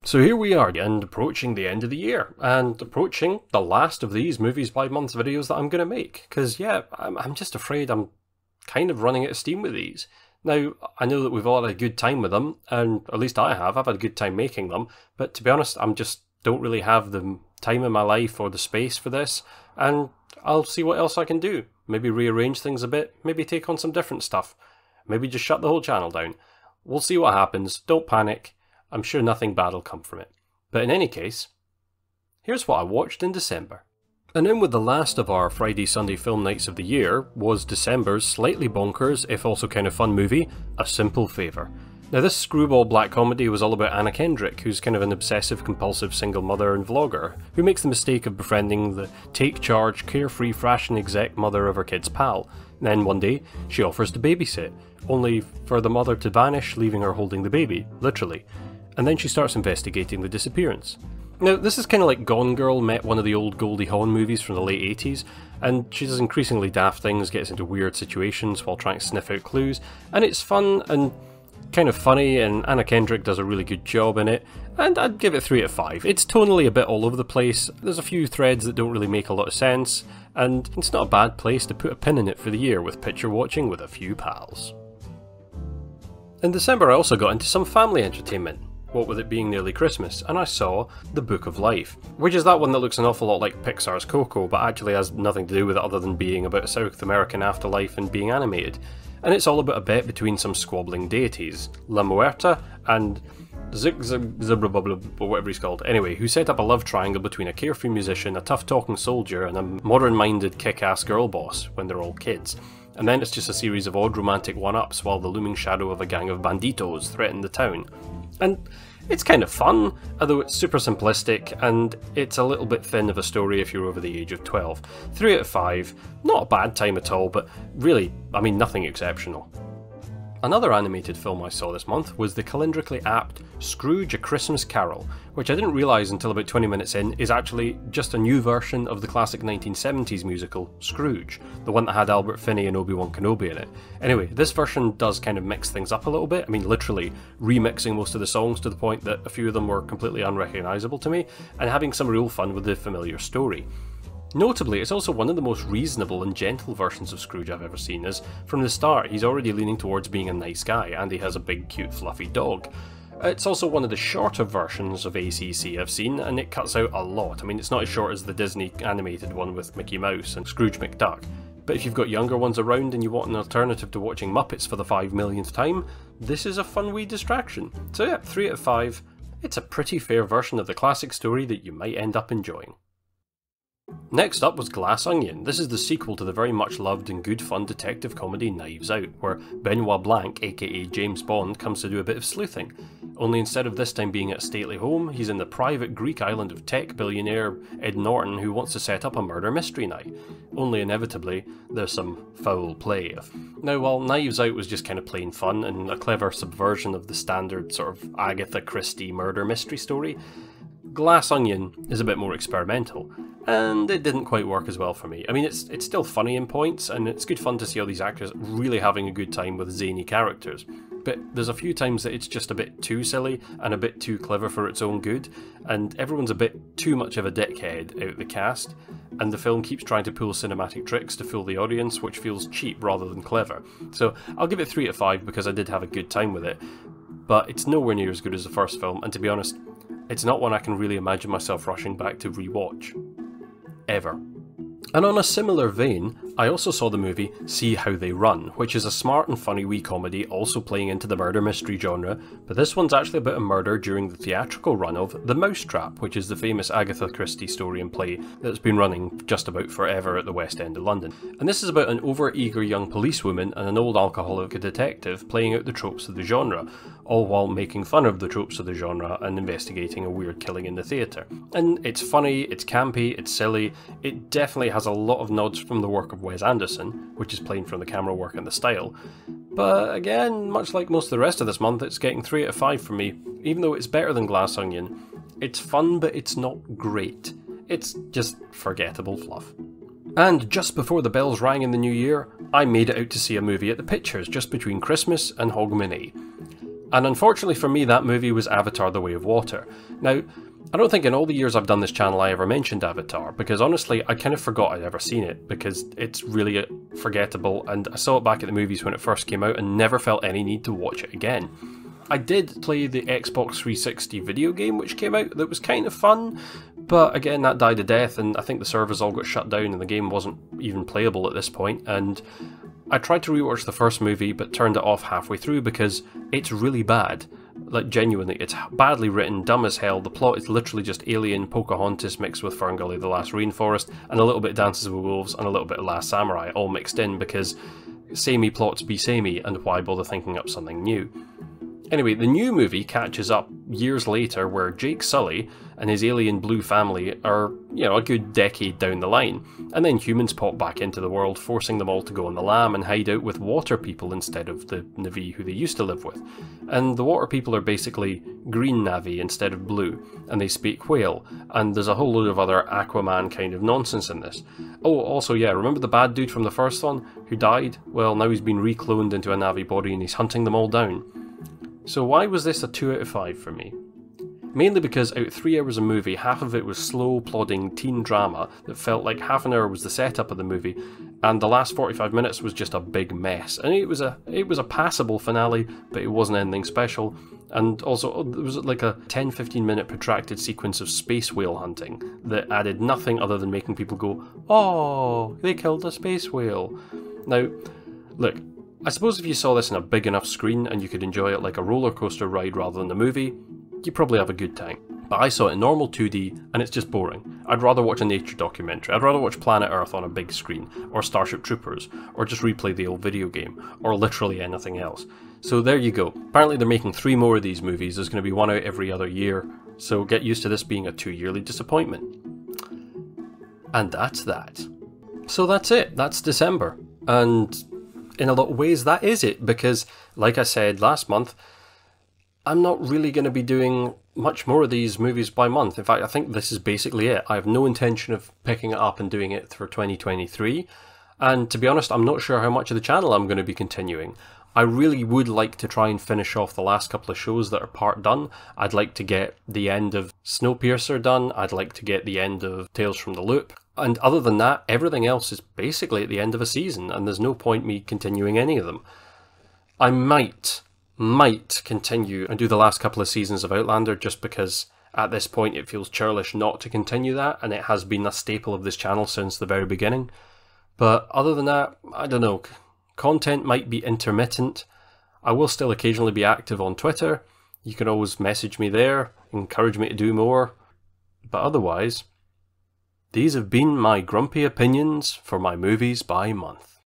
So here we are, and approaching the end of the year, and approaching the last of these Movies by Month videos that I'm going to make. Because, yeah, I'm just afraid I'm kind of running out of steam with these. Now, I know that we've all had a good time with them, and at least I have. I've had a good time making them, but to be honest, don't really have the time in my life or the space for this, and I'll see what else I can do. Maybe rearrange things a bit, maybe take on some different stuff, maybe just shut the whole channel down. We'll see what happens, don't panic. I'm sure nothing bad will come from it. But in any case, here's what I watched in December. And in with the last of our Friday-Sunday film nights of the year was December's slightly bonkers, if also kind of fun movie, A Simple Favour. Now this screwball black comedy was all about Anna Kendrick, who's kind of an obsessive-compulsive single mother and vlogger, who makes the mistake of befriending the take-charge, carefree fashion exec mother of her kid's pal. Then one day, she offers to babysit, only for the mother to vanish, leaving her holding the baby, literally. And then she starts investigating the disappearance. Now, this is kind of like Gone Girl met one of the old Goldie Hawn movies from the late 80s, and she does increasingly daft things, gets into weird situations while trying to sniff out clues, and it's fun and kind of funny, and Anna Kendrick does a really good job in it, and I'd give it 3 out of 5. It's tonally a bit all over the place, there's a few threads that don't really make a lot of sense, and it's not a bad place to put a pin in it for the year with picture watching with a few pals. In December I also got into some family entertainment. What with it being nearly Christmas, and I saw The Book of Life, which is that one that looks an awful lot like Pixar's Coco, but actually has nothing to do with it other than being about a South American afterlife and being animated. And it's all about a bet between some squabbling deities, La Muerta and or whatever he's called, anyway, who set up a love triangle between a carefree musician, a tough-talking soldier, and a modern-minded kick-ass girl boss when they're all kids. And then it's just a series of odd romantic one-ups while the looming shadow of a gang of banditos threaten the town. And it's kind of fun, although it's super simplistic, and it's a little bit thin of a story if you're over the age of 12. 3 out of 5, not a bad time at all, but really, I mean, nothing exceptional. Another animated film I saw this month was the calendrically apt Scrooge: A Christmas Carol, which I didn't realise until about 20 minutes in is actually just a new version of the classic 1970s musical Scrooge, the one that had Albert Finney and Obi-Wan Kenobi in it. Anyway, this version does kind of mix things up a little bit, I mean literally remixing most of the songs to the point that a few of them were completely unrecognisable to me, and having some real fun with the familiar story. Notably, it's also one of the most reasonable and gentle versions of Scrooge I've ever seen, as from the start he's already leaning towards being a nice guy, and he has a big cute fluffy dog. It's also one of the shorter versions of ACC I've seen, and it cuts out a lot. I mean, it's not as short as the Disney animated one with Mickey Mouse and Scrooge McDuck, but if you've got younger ones around and you want an alternative to watching Muppets for the 5 millionth time, this is a fun wee distraction. So yeah, 3 out of 5. It's a pretty fair version of the classic story that you might end up enjoying. Next up was Glass Onion. This is the sequel to the very much loved and good fun detective comedy Knives Out, where Benoit Blanc, aka James Bond, comes to do a bit of sleuthing. Only instead of this time being at a stately home, he's in the private Greek island of tech billionaire Ed Norton, who wants to set up a murder mystery night. Only inevitably, there's some foul play. Now, while Knives Out was just kind of plain fun and a clever subversion of the standard sort of Agatha Christie murder mystery story, Glass Onion is a bit more experimental, and it didn't quite work as well for me. I mean, it's still funny in points, and it's good fun to see all these actors really having a good time with zany characters, but there's a few times that it's just a bit too silly and a bit too clever for its own good, and everyone's a bit too much of a dickhead out of the cast, and the film keeps trying to pull cinematic tricks to fool the audience, which feels cheap rather than clever. So I'll give it 3 out of 5 because I did have a good time with it, but it's nowhere near as good as the first film, and to be honest, it's not one I can really imagine myself rushing back to rewatch. Ever. And on a similar vein, I also saw the movie See How They Run, which is a smart and funny wee comedy also playing into the murder mystery genre, but this one's actually about a murder during the theatrical run of The Mousetrap, which is the famous Agatha Christie story and play that's been running just about forever at the West End of London. And this is about an over-eager young policewoman and an old alcoholic detective playing out the tropes of the genre, all while making fun of the tropes of the genre and investigating a weird killing in the theatre. And it's funny, it's campy, it's silly, it definitely has a lot of nods from the work of Wes Anderson, which is plain from the camera work and the style. But again, much like most of the rest of this month, it's getting 3 out of 5 from me. Even though it's better than Glass Onion, it's fun but it's not great. It's just forgettable fluff. And just before the bells rang in the new year, I made it out to see a movie at the Pictures just between Christmas and Hogmanay. And unfortunately for me, that movie was Avatar: The Way of Water. Now, I don't think in all the years I've done this channel I ever mentioned Avatar, because honestly I kind of forgot I'd ever seen it, because it's really forgettable, and I saw it back at the movies when it first came out and never felt any need to watch it again. I did play the Xbox 360 video game which came out that was kind of fun, but again that died a death, and I think the servers all got shut down and the game wasn't even playable at this point, and I tried to rewatch the first movie but turned it off halfway through because it's really bad. Like, genuinely, it's badly written, dumb as hell. The plot is literally just Alien, Pocahontas mixed with Ferngully the Last Rainforest, and a little bit Dances with Wolves and a little bit of Last Samurai, all mixed in because samey plots be samey, and why bother thinking up something new? Anyway, the new movie catches up years later where Jake Sully and his alien blue family are, a good decade down the line, and then humans pop back into the world, forcing them all to go on the lam and hide out with water people instead of the Na'vi who they used to live with. And the water people are basically green Na'vi instead of blue, and they speak whale, and there's a whole load of other Aquaman kind of nonsense in this. Oh, also yeah, remember the bad dude from the first one who died? Well, now he's been recloned into a Na'vi body and he's hunting them all down. So why was this a 2 out of 5 for me? Mainly because out of 3 hours of movie, half of it was slow, plodding teen drama that felt like half an hour was the setup of the movie, and the last 45 minutes was just a big mess. And it was a passable finale, but it wasn't anything special. And also, there was like a 10-15 minute protracted sequence of space whale hunting that added nothing other than making people go, "Oh, they killed a space whale." Now, look, I suppose if you saw this on a big enough screen and you could enjoy it like a roller coaster ride rather than a movie, you probably have a good time. But I saw it in normal 2D and it's just boring. I'd rather watch a nature documentary, I'd rather watch Planet Earth on a big screen, or Starship Troopers, or just replay the old video game, or literally anything else. So there you go. Apparently they're making 3 more of these movies, there's going to be one out every other year, so get used to this being a 2-yearly disappointment. And that's that. So that's it, that's December. And in a lot of ways that is it, because like I said last month, I'm not really going to be doing much more of these movies by month. In fact, I think this is basically it. I have no intention of picking it up and doing it for 2023. And to be honest, I'm not sure how much of the channel I'm going to be continuing. I really would like to try and finish off the last couple of shows that are part done. I'd like to get the end of Snowpiercer done. I'd like to get the end of Tales from the Loop. And other than that, everything else is basically at the end of a season, and there's no point me continuing any of them. I might continue and do the last couple of seasons of Outlander, just because at this point it feels churlish not to continue that, and it has been a staple of this channel since the very beginning. But other than that, I don't know, content might be intermittent. I will still occasionally be active on Twitter. You can always message me there, encourage me to do more. But otherwise, these have been my grumpy opinions for my movies by month.